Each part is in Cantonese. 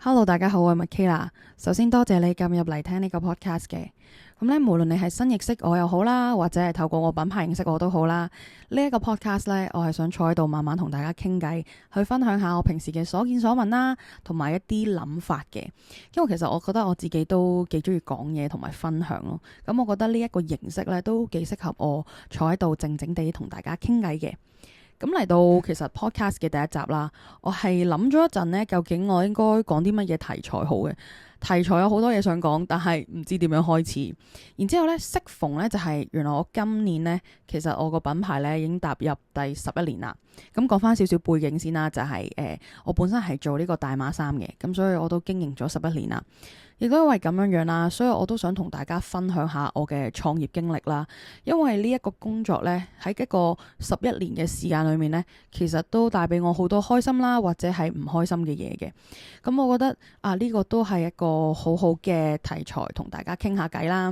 Hello，大家好，我係 Michaela。首先多謝你撳入嚟聽呢個 podcast 嘅。咁咧，無論你係新認識我又好啦，或者係透過我品牌認識我都好啦，呢一個 podcast 咧，我係想坐喺度慢慢同大家傾偈，去分享下我平時嘅所見所聞啦，同埋一啲諗法嘅。因為其實我覺得我自己都幾中意講嘢同埋分享咯。咁我覺得呢一個形式咧都幾適合我坐喺度靜靜地同大家傾偈嘅。咁嚟到其實 podcast 嘅第一集啦，我係諗咗一陣呢，究竟我應該講啲乜嘢題材好嘅？題材有好多嘢想講，但係唔知點樣開始。然之後呢，適逢呢就係原來我今年呢，其實我個品牌呢已經踏入第11年啦。咁講翻少少背景先啦，就係我本身係做呢個大碼衫嘅，咁所以我都經營咗11年啦。亦都因為咁樣啦，所以我都想同大家分享下我嘅創業經歷啦。因為呢一個工作呢，喺一個11年嘅時間裏面呢，其實都帶俾我好多開心啦，或者係唔開心嘅嘢嘅。咁我覺得呢個都係一個好好嘅題材，同大家傾下偈啦。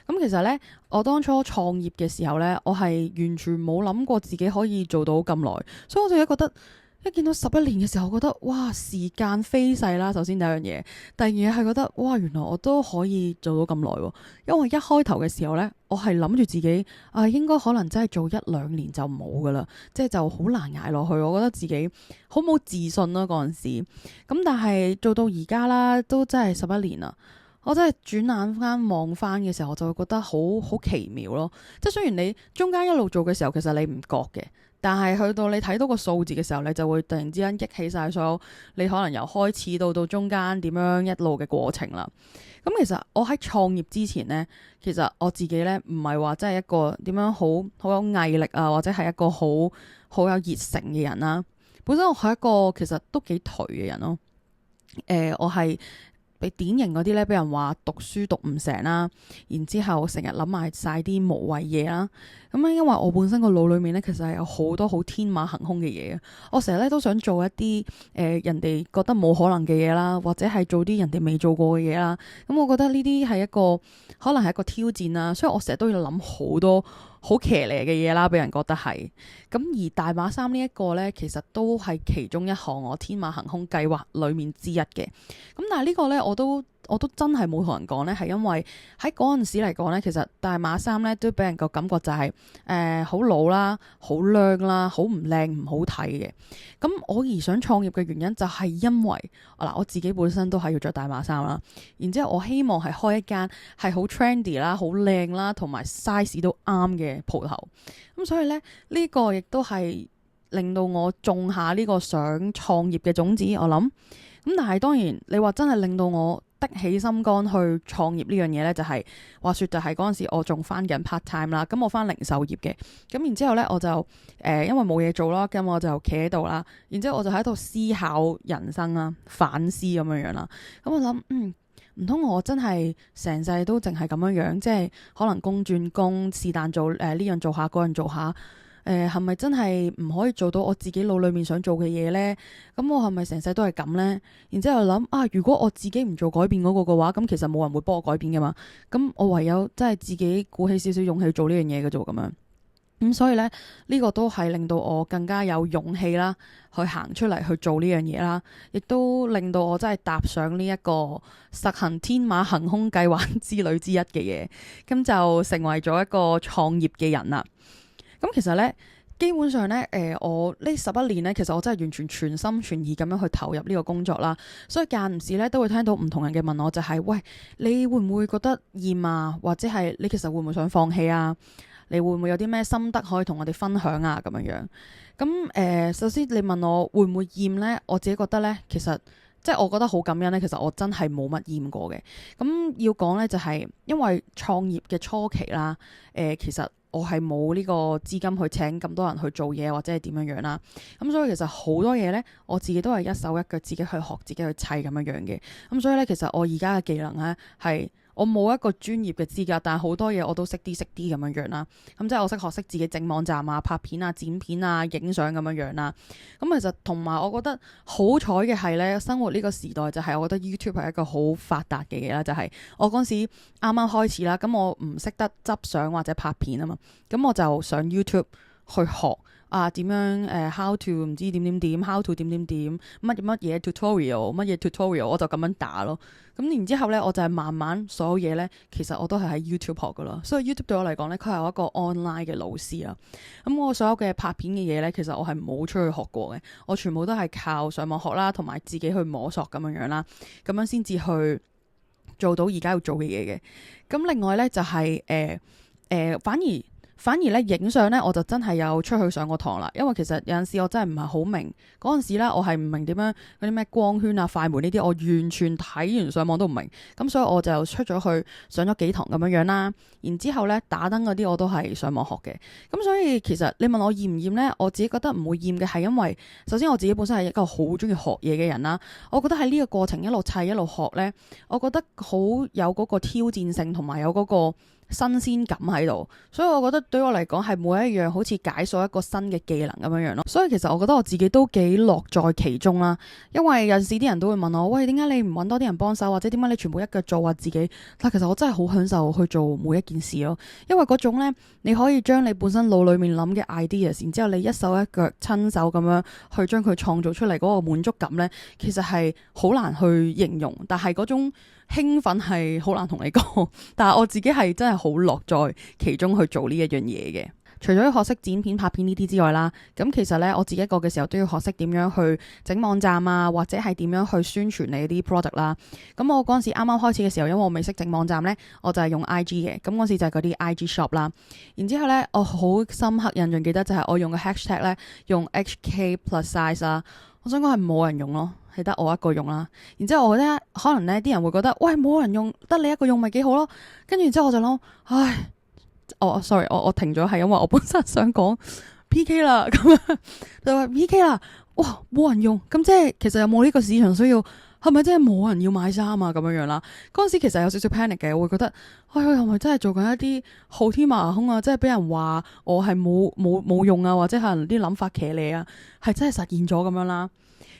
咁其實呢，我當初創業嘅時候呢，我係完全冇諗過自己可以做到咁耐，所以我就覺得一見到11年嘅時候，我覺得哇，時間飛逝啦。首先第一樣嘢，第二嘢係覺得哇，原來我都可以做到咁耐喎。因為一開頭嘅時候呢，我係諗住自己應該可能真係做1-2年就冇噶啦，即係就好難捱落去。我覺得自己好冇自信啦嗰陣時。咁但係做到而家啦，都真係11年啦。我真係轉眼翻望翻嘅時候，我就會覺得好奇妙咯。即係雖然你中間一路做嘅時候，其實你唔覺嘅。但係去到你睇到個數字嘅時候，你就會突然之間憶起晒所有你可能由開始到中間點樣一路嘅過程啦。咁其實我喺創業之前呢，其實我自己呢唔係話真係一個點樣好有毅力啊，或者係一個好有熱誠嘅人啦。本身我係一個其實都幾頹嘅人咯。我係被典型嗰啲咧，俾人話讀書讀唔成啦，然之後成日諗埋晒啲無謂嘢啦。咁因為我本身個腦裏面咧，其實係有好多好天馬行空嘅嘢。我成日咧都想做一啲人哋覺得冇可能嘅嘢啦，或者係做啲人哋未做過嘅嘢啦。咁我覺得呢啲係一個可能係一個挑戰啦，所以我成日都要諗好多好騎呢嘅嘢啦，俾人覺得係。咁而大碼衫呢一個呢，其實都係其中一項我天馬行空計劃裡面之一嘅。咁但係呢個呢，我都真係冇同人講呢，係因為喺嗰陣時嚟講呢，其實大碼衫呢都俾人個感覺就係好老啦、好靚啦、好唔靚唔好睇嘅。咁我而想創業嘅原因就係因為我自己本身都係要着大碼衫啦，然之後我希望係開一間係好 trendy 啦、好靚啦，同埋 size 都啱嘅鋪頭。咁所以呢，呢個亦都係令到我種下呢個想創業嘅種子。我諗咁，但係當然你話真係令到我的起心肝去創業呢樣嘢呢，就係話說就係嗰陣時我仲翻緊 part time 啦。咁我翻零售業嘅，咁然之後呢我就因為冇嘢做啦，咁我就企喺度啦。然之後我就喺度思考人生啦、反思咁樣樣啦。咁我諗唔通我真係成世都淨係咁樣樣，即係可能工轉工，是但做呢樣做下，嗰樣做下。係咪真係唔可以做到我自己腦裏面想做嘅嘢呢？咁我係咪成世都係咁呢？然之後諗如果我自己唔做改變嗰個嘅話，咁其實冇人會幫我改變噶嘛。咁我唯有真係自己鼓起少少勇氣做呢樣嘢嘅啫咁樣。咁所以呢，呢個都係令到我更加有勇氣啦，去行出嚟去做呢樣嘢啦，亦都令到我真係踏上呢一個實行天馬行空計劃之旅之一嘅嘢，咁就成為咗一個創業嘅人啦。咁其實呢，基本上呢，我呢11年呢，其實我真係完全全心全意咁樣去投入呢個工作啦。所以間唔時呢，都會聽到唔同人嘅問我，就係喂，你會唔會覺得厭啊？或者係你其實會唔會想放棄啊？你會唔會有啲咩心得可以同我哋分享啊？咁樣樣。咁首先你問我會唔會厭呢？我自己覺得呢，其實即係我覺得好感恩呢。其實我真係冇乜厭過嘅。咁要講呢，就係因為創業嘅初期啦，其實我係冇呢個資金去請咁多人去做嘢，或者係點樣樣啦。咁所以其實好多嘢呢，我自己都係一手一腳自己去學，自己去砌咁樣樣嘅。咁所以呢，其實我而家嘅技能呢，係我冇一個專業嘅資格，但係好多嘢我都識啲咁樣樣啦。咁即係我學識自己整網站啊、拍片啊、剪片啊、影相咁樣樣啦。咁其實同埋我覺得好彩嘅係呢，生活呢個時代就係我覺得 YouTube 係一個好發達嘅嘢啦。就係我嗰時啱啱開始啦，咁我唔識得執相或者拍片啊嘛，咁我就上 YouTube 去學。點樣how to 唔知點點點 how to 點點點乜嘢 tutorial 乜嘢 tutorial， 我就咁樣打咯。咁然之後咧，我就係慢慢所有嘢咧，其實我都係喺 YouTube 學噶啦。所以 YouTube 對我嚟講咧，佢係我一個 online 嘅老師啊。咁我所有嘅拍片嘅嘢咧，其實我係冇出去學過嘅，我全部都係靠上網學啦，同埋自己去摸索咁樣樣啦，咁樣先至去做到而家要做嘅嘢嘅。咁另外咧就係反而咧影相咧，我就真係有出去上過堂啦。因為其實有陣時我真係唔係好明嗰陣時咧，我係唔明點樣嗰啲咩光圈啊、快門呢啲，我完全睇完上網都唔明。咁所以我就出咗去上咗幾堂咁樣樣啦。然之後咧打燈嗰啲我都係上網學嘅。咁所以其實你問我厭唔厭咧，我自己覺得唔會厭嘅，係因為首先我自己本身係一個好中意學嘢嘅人啦。我覺得喺呢個過程一路砌一路學咧，我覺得好有嗰個挑戰性同埋有嗰個新鮮感喺度，所以我覺得對我嚟講係每一樣好似解鎖一個新嘅技能咁樣樣咯。所以其實我覺得我自己都幾樂在其中啦。因為有陣時啲人都會問我，喂，點解你唔揾多啲人幫手，或者點解你全部一腳做啊自己？但其實我真係好享受去做每一件事咯。因為嗰種呢，你可以將你本身腦裡面諗嘅 ideas，然之後你一手一腳親手咁樣去將佢創造出嚟嗰個滿足感呢，其實係好難去形容。但係嗰種興奮係好難同你講，但係我自己係真係好樂在其中去做呢一樣嘢嘅。除咗要學識剪片、拍片呢啲之外啦，咁其實呢，我自己一個嘅時候都要學識點樣去整網站啊，或者係點樣去宣傳你啲 product 啦。咁我嗰陣時啱啱開始嘅時候，因為我未識整網站呢，我就係用 IG 嘅。咁嗰時就係嗰啲 IG shop 啦。然之後呢，我好深刻印象記得就係我用嘅 hashtag 呢，用 HK plus size 啦。我想講係冇人用咯，係得我一個用啦。然之後我覺得可能呢啲人會覺得，喂，冇人用，得你一個用咪幾好咯。跟住之後我就諗，唉。sorry， 我停咗，係因為我本身想講 PK 啦，咁樣就話 PK 啦，哇，冇人用，咁即係其實有冇呢個市場需要，係咪真係冇人要買衫啊？咁樣樣啦，嗰陣時其實有少少 panic 嘅，我會覺得，係咪真係做緊一啲好天馬行空啊？即係俾人話我係冇用啊，或者可能啲諗法騎呢啊，係真係實現咗咁樣啦。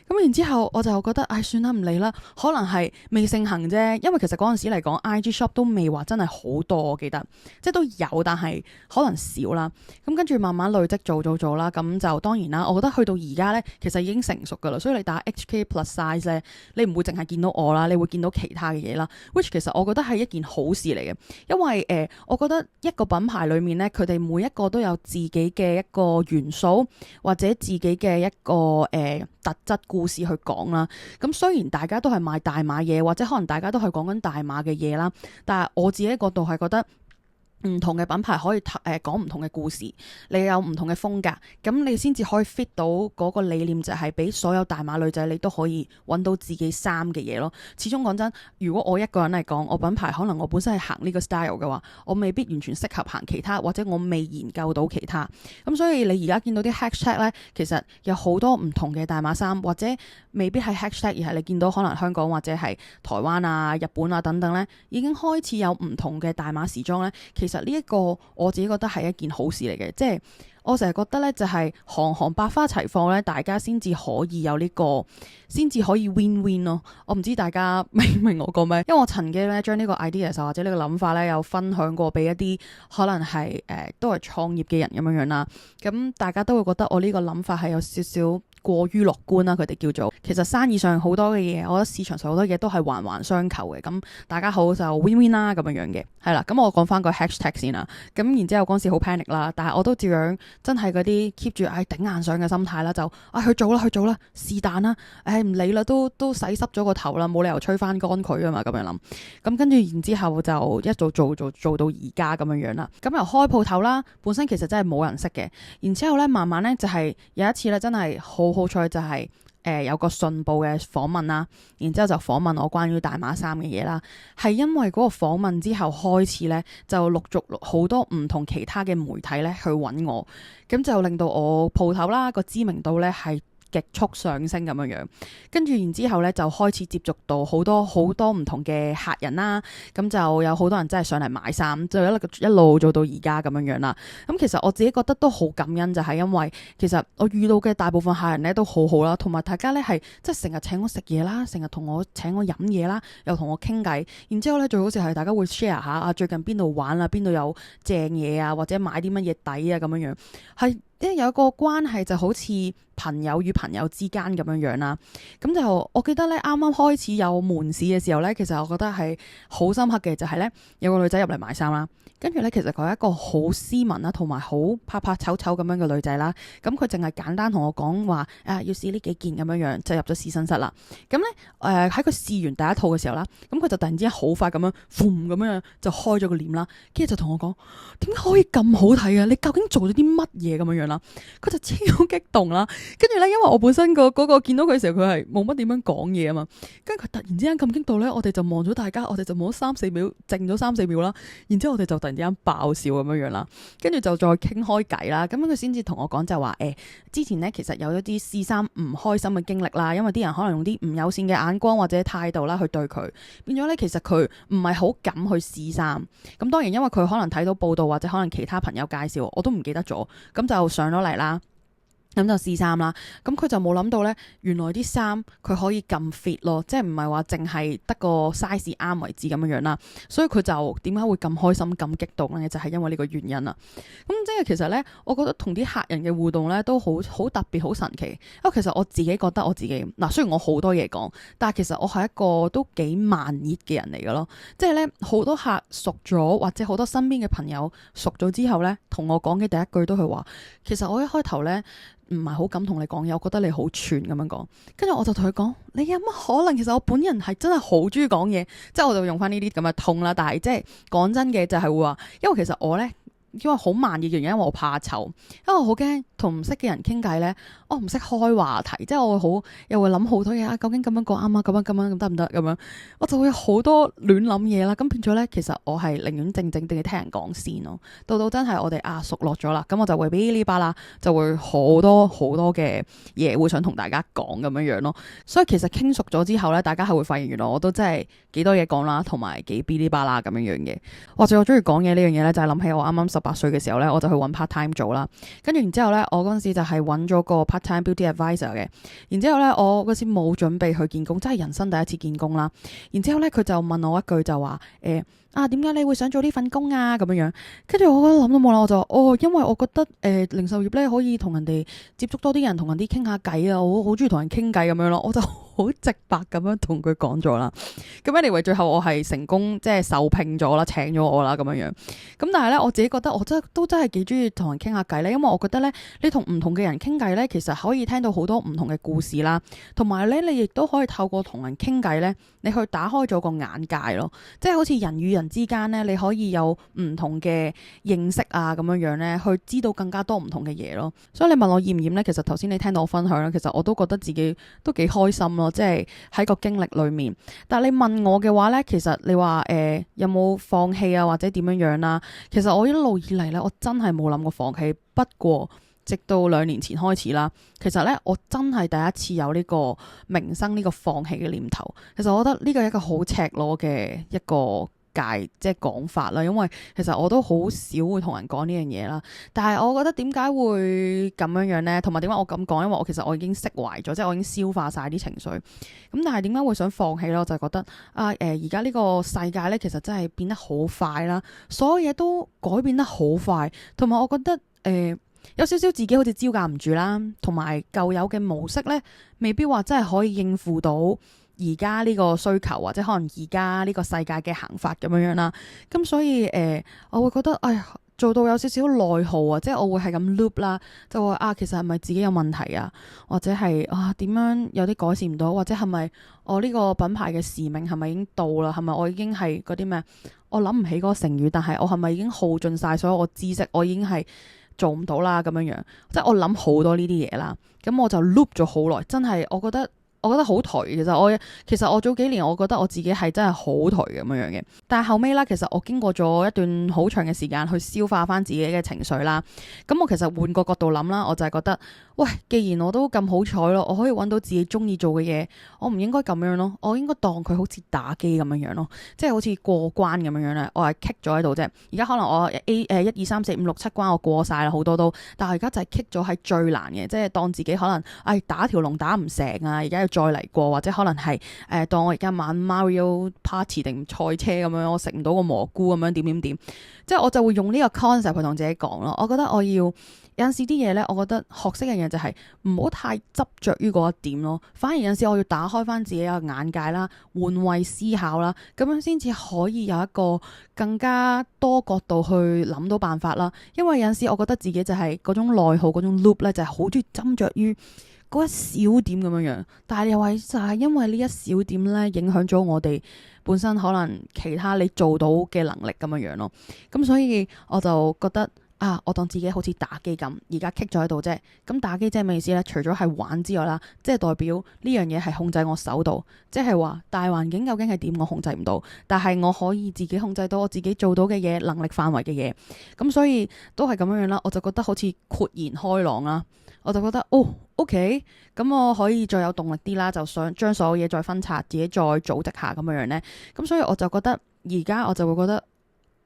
咁然之後我就覺得，算啦，唔理啦，可能係未盛行啫。因為其實嗰陣時嚟講，IG shop 都未話真係好多，我記得，即係都有，但係可能少啦。咁跟住慢慢累積做啦，咁就當然啦。我覺得去到而家呢，其實已經成熟噶啦。所以你打 HK plus size 呢，你唔會淨係見到我啦，你會見到其他嘅嘢啦。which 其實我覺得係一件好事嚟嘅，因為我覺得一個品牌裏面呢，佢哋每一個都有自己嘅一個元素，或者自己嘅一個特質故事去講啦。咁雖然大家都係賣大碼嘢，或者可能大家都係講緊大碼嘅嘢啦，但係我自己角度係覺得唔同嘅品牌可以講唔同嘅故事，你有唔同嘅風格，咁你先至可以 fit 到嗰個理念，就係俾所有大碼女仔你都可以揾到自己衫嘅嘢咯。始終講真，如果我一個人嚟講，我品牌可能我本身係行呢個 style 嘅話，我未必完全適合行其他，或者我未研究到其他。咁所以你而家見到啲 hashtag 呢，其實有好多唔同嘅大碼衫，或者未必係 hashtag，而係你見到可能香港或者係台灣啊、日本啊等等呢，已經開始有唔同嘅大碼時裝呢。其實呢一個我自己覺得係一件好事嚟嘅，即係我成日覺得呢，就係行百花齊放呢，大家先至可以有呢個，先至可以 win win 咯。我唔知大家明唔明我講咩？因為我曾經呢將呢個 idea 或者呢個諗法呢，有分享過俾一啲可能係都係創業嘅人咁樣樣啦。咁大家都會覺得我呢個諗法係有少少過於樂觀啦，佢哋叫做。其實生意上好多嘅嘢，我覺得市場上好多嘢都係環環相扣嘅。咁大家好就 win win 啦咁樣樣嘅，係啦。咁我講翻個 hashtag 先啦。咁然之後嗰陣時好 panic 啦，但係我都照樣真係嗰啲 keep 住頂硬上嘅心態啦，就去做啦，是但啦，唔理啦，都洗濕咗個頭啦，冇理由吹翻乾佢啊嘛，咁樣諗。咁跟住然之後就一做到而家咁樣樣啦。咁由開鋪頭啦，本身其實真係冇人識嘅。然之後咧，慢慢咧就係有一次咧，真係好彩就係有個信報嘅訪問啦，然之後就訪問我關於大碼衫嘅嘢啦。係因為嗰個訪問之後開始咧，就陸續好多唔同其他嘅媒體咧去揾我，咁就令到我鋪頭啦個知名度咧係極速上升咁樣樣，跟住然之後咧就開始接觸到好多唔同嘅客人啦，咁就有好多人真係上嚟買衫，就一路做到而家咁樣樣啦。咁其實我自己覺得都好感恩，就係因為其實我遇到嘅大部分客人咧都好好啦，同埋大家咧係即係成日請我食嘢啦，成日請我飲嘢啦，又同我傾偈，然之後咧最好似係大家會 share 下最近邊度玩啊，邊度有正嘢啊，或者買啲乜嘢抵啊咁樣樣，係即係有一個關係就好似朋友與朋友之間咁樣樣啦。咁就我記得咧，啱啱開始有門市嘅時候咧，其實我覺得係好深刻嘅，就係咧有個女仔入嚟買衫啦。跟住咧，其實佢係一個好斯文啦，同埋好怕怕醜醜咁樣嘅女仔啦。咁佢淨係簡單同我講話，要試呢幾件咁樣樣，就入咗試身室啦。咁咧，喺佢試完第一套嘅時候啦，咁佢就突然之間好快咁樣，咁樣就開咗個簾啦，跟住就同我講，點解可以咁好睇啊？你究竟做咗啲乜嘢咁樣樣啦？佢就超激動啦。跟住咧，因為我本身嗰個見到佢嘅時候，佢係冇乜點樣講嘢啊嘛。跟住佢突然之間咁激動咧，我哋就望咗大家，我哋就望咗3-4秒，靜咗3-4秒啦。然之後我哋就突然之間爆笑咁樣樣啦，跟住就再傾開偈啦。咁樣佢先至同我講就話，之前咧其實有一啲試衫唔開心嘅經歷啦，因為啲人可能用啲唔友善嘅眼光或者態度啦去對佢，變咗咧其實佢唔係好敢去試衫。咁當然因為佢可能睇到報道或者可能其他朋友介紹，我都唔記得咗，咁就上咗嚟啦。咁就試衫啦，咁佢就冇諗到咧，原來啲衫佢可以咁 fit 咯，即係唔係話淨係得個 size 啱為止咁樣樣啦，所以佢就點解會咁開心咁激動咧？就係因為呢個原因啦。咁即係其實咧，我覺得同啲客人嘅互動咧都好特別，好神奇。因為其實我自己覺得我自己嗱，雖然我好多嘢講，但係其實我係一個都幾慢熱嘅人嚟嘅咯。即係咧，好多客熟咗或者好多身邊嘅朋友熟咗之後咧，同我講嘅第一句都係話，其實我一開頭咧，唔係好敢同你講嘢，我覺得你好串咁樣講。跟住我就同佢講，你有乜可能？其實我本人係真係好中意講嘢，即係我就用翻呢啲咁嘅痛啦。但係即係講真嘅就係會話，因為其實我呢，因為好慢嘅原因，因為我怕醜，因為我好驚同唔識嘅人傾偈呢，我唔識開話題，即係我會又會諗好多嘢啊，究竟咁樣講啱啊，咁樣得唔得咁樣，我就會有好多亂諗嘢啦。咁變咗呢，其實我係寧願靜靜地聽人講先咯。到真係我哋熟絡咗啦，咁我就會俾呢巴啦，就會好多嘅嘢會想同大家講咁樣樣咯。所以其實傾熟咗之後呢，大家係會發現原來我都真係幾多嘢講啦，同埋幾嗶哩吧啦咁樣樣嘅。或者我中意講嘢呢樣嘢呢，就係諗起我啱啱18歲嘅時候呢，我就去揾 part time 做啦。跟住然之後呢，我嗰陣時就係揾咗個 part time beauty advisor 嘅。然之後呢，我嗰時冇準備去見工，真係人生第一次見工啦。然之後呢，佢就問我一句就話，點解你會想做呢份工啊？咁樣樣，跟住我覺得諗都冇啦，我就話因為我覺得零售業咧可以同人哋接觸多啲人，同人哋傾下偈啊，我好中意同人傾偈咁樣咯，我就好直白咁樣同佢講咗啦。咁 anyway 最後我係成功即係受聘咗啦，請咗我啦咁樣樣。咁但係咧我自己覺得我真係幾中意同人傾下偈咧，因為我覺得咧你同唔同嘅人傾偈咧，其實可以聽到好多唔同嘅故事啦，同埋咧你亦都可以透過同人傾偈咧，你去打開咗個眼界咯，即係好似人與人之間咧，你可以有唔同嘅認識啊，咁樣樣咧，去知道更加多唔同嘅嘢咯。所以你問我厭唔厭咧，其實頭先你聽到我分享咧，其實我都覺得自己都幾開心咯，即係喺個經歷裏面。但係你問我嘅話咧，其實你話有冇放棄啊，或者點樣樣啦？其實我一路以嚟咧，我真係冇諗過放棄。不過直到2年前開始啦，其實咧我真係第一次有呢個萌生呢個放棄嘅念頭。其實我覺得呢個係一個好赤裸嘅一個即係講法啦，因為其實我都好少會同人講呢樣嘢啦。但係我覺得點解會咁樣樣呢？同埋點解我咁講？因為我其實我已經釋懷咗，即係我已經消化晒啲情緒。咁但係點解會想放棄呢？我就係覺得而家呢個世界呢，其實真係變得好快啦，所有嘢都改變得好快。同埋我覺得有少少自己好似招架唔住啦，同埋舊有嘅模式呢，未必話真係可以應付到而家呢個需求，或者可能而家呢個世界嘅行法咁樣樣啦。咁所以我會覺得做到有少少內耗啊，即係我會係咁 loop 啦，就話其實係咪自己有問題啊，或者係點樣有啲改善唔到，或者係咪我呢個品牌嘅使命係咪已經到啦？係咪我已經係嗰啲咩？我諗唔起嗰個成語，但係我係咪已經耗盡晒所有我知識？我已經係做唔到啦咁樣樣，即係我諗好多呢啲嘢啦。咁我就 loop 咗好耐，真係我覺得好頹。其實我早幾年我覺得我自己係真係好頹咁樣樣嘅，但係後尾啦，其實我經過咗一段好長嘅時間去消化翻自己嘅情緒啦。咁我其實換個角度諗啦，我就係覺得喂，既然我都咁好彩咯，我可以揾到自己中意做嘅嘢，我唔應該咁樣咯，我應該當佢好似打機咁樣樣咯，即係好似過關咁樣樣咧，我係棘咗喺度啫。而家可能我 1、2、3、4、5、6、7關我過晒啦，好多都，但係而家就係棘咗喺最難嘅，即係當自己可能打條龍打唔成啊，而家要再嚟過，或者可能係當我而家玩 Mario Party 定賽車咁樣，我食唔到個蘑菇咁樣點，即係我就會用呢個 concept 去同自己講咯。我覺得我要。有陣時啲嘢呢，我覺得學識嘅嘢就係唔好太執着於嗰一點咯。反而有陣時我要打開翻自己嘅眼界啦，換位思考啦，咁樣先至可以有一個更加多角度去諗到辦法啦。因為有陣時我覺得自己就係嗰種內耗嗰種 loop 呢，就係好中意斟酌於嗰一小點咁樣樣。但係又係就係因為呢一小點呢，影響咗我哋本身可能其他你做到嘅能力咁樣樣咯。咁所以我就覺得。我當自己好似打機咁，而家棘咗喺度啫。咁打機即係咩意思呢？除咗係玩之外啦，即係代表呢樣嘢係控制我手度，即係話大環境究竟係點，我控制唔到，但係我可以自己控制到我自己做到嘅嘢，能力範圍嘅嘢。咁所以都係咁樣樣啦，我就覺得好似豁然開朗啦。我就覺得OK，咁我可以再有動力啲啦，就想將所有嘢再分拆，自己再組織下咁樣樣呢。咁所以我就覺得而家我就會覺得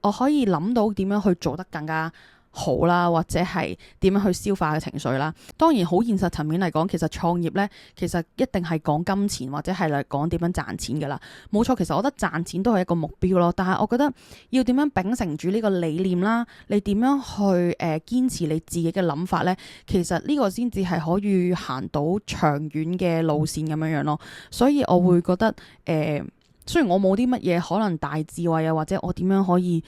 我可以諗到點樣去做得更加好啦，或者係點樣去消化嘅情緒啦。當然好現實層面嚟講，其實創業呢，其實一定係講金錢或者係嚟講點樣賺錢噶啦。冇錯，其實我覺得賺錢都係一個目標咯。但係我覺得要點樣秉承住呢個理念啦，你點樣去堅持你自己嘅諗法呢？其實呢個先至係可以行到長遠嘅路線咁樣樣咯。所以我會覺得雖然我冇啲乜嘢可能大智慧啊，或者我點樣可以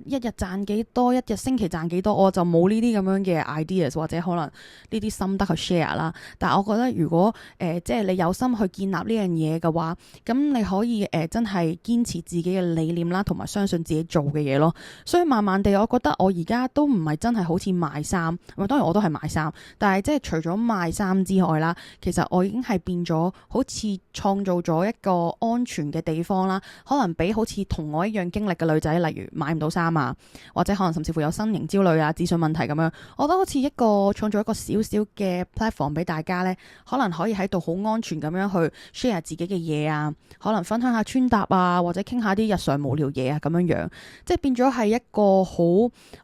一日賺幾多，一日星期賺幾多，我就冇呢啲咁樣嘅 ideas 或者可能呢啲心得去 share 啦。但係我覺得如果即係你有心去建立呢樣嘢嘅話，咁你可以真係堅持自己嘅理念啦，同埋相信自己做嘅嘢咯。所以慢慢地，我覺得我而家都唔係真係好似賣衫，當然我都係賣衫，但係即係除咗賣衫之外啦，其實我已經係變咗好似創造咗一個安全嘅地方啦，可能俾好似同我一樣經歷嘅女仔，例如買唔到衫啊，或者可能甚至乎有身形焦慮啊、資訊問題咁樣，我覺得好似一個創造一個小小嘅 platform 俾大家呢，可能可以喺度好安全咁樣去 share 自己嘅嘢啊，可能分享下穿搭啊，或者傾下啲日常無聊嘢啊咁樣樣，即係變咗係一個好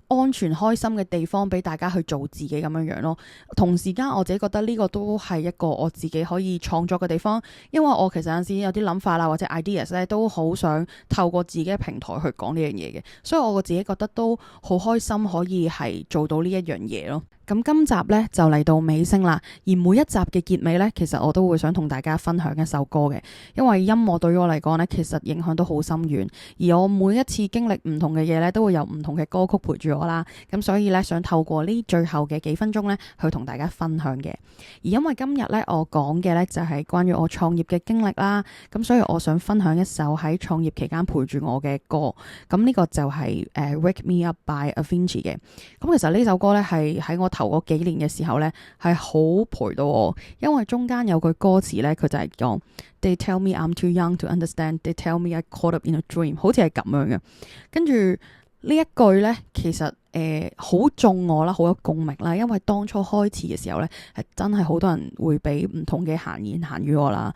安全開心嘅地方俾大家去做自己咁樣樣咯。同時間我自己覺得呢個都係一個我自己可以創作嘅地方，因為我其實有陣時有啲諗法啦，或者 ideas 咧，都好想透過自己嘅平台去講呢樣嘢嘅，所以我自己覺得都好開心可以係做到呢一樣嘢咯。咁今集呢就嚟到尾聲啦，而每一集嘅結尾呢，其實我都會想同大家分享一首歌嘅，因為音樂對於我嚟講呢，其實影響都好深遠，而我每一次經歷唔同嘅嘢呢，都會有唔同嘅歌曲陪住我啦，咁所以呢，想透過呢最後嘅幾分鐘呢，去同大家分享嘅。而因為今日呢，我講嘅呢就係關於我創業嘅經歷啦，咁所以我想分享一首喺創業期間陪住我嘅歌，咁呢個就係Wake Me Up by Avicii 嘅。咁其實呢首歌呢，係喺我頭嗰幾年嘅時候呢，係好陪到我，因為中間有句歌詞呢，佢就係講 They tell me I'm too young to understand, They tell me I caught up in a dream， 好似係咁樣嘅。跟住呢一句呢，其實好中我啦，好有共鳴啦，因為當初開始嘅時候呢，係真係好多人會俾唔同嘅閒言閒語我啦，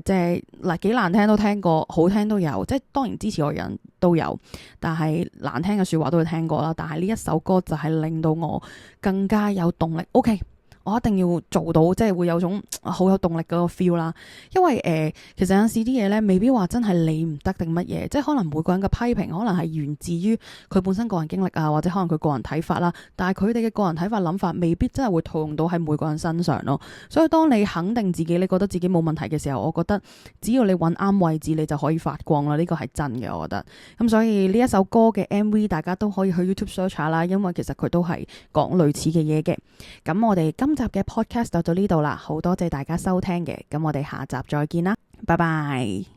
即係嗱幾難聽都聽過，好聽都有，即係當然支持我嘅人都有，但係難聽嘅說話都會聽過啦。但係呢一首歌就係令到我更加有動力。OK，我一定要做到，即係會有種好有動力嗰個 feel 啦。因為其實有陣時啲嘢咧，未必話真係你唔得定乜嘢，即係可能每個人嘅批評，可能係源自於佢本身個人經歷啊，或者可能佢個人睇法啦。但係佢哋嘅個人睇法諗法，未必真係會套用到喺每個人身上咯。所以當你肯定自己，你覺得自己冇問題嘅時候，我覺得只要你揾啱位置，你就可以發光啦。呢個係真嘅，我覺得。咁所以呢一首歌嘅 MV，大家都可以去 YouTube search 下啦，因為其實佢都係講類似嘅嘢嘅。咁我哋今集嘅 podcast 就到呢度啦，好多謝大家收聽嘅，咁我哋下集再見啦，拜拜。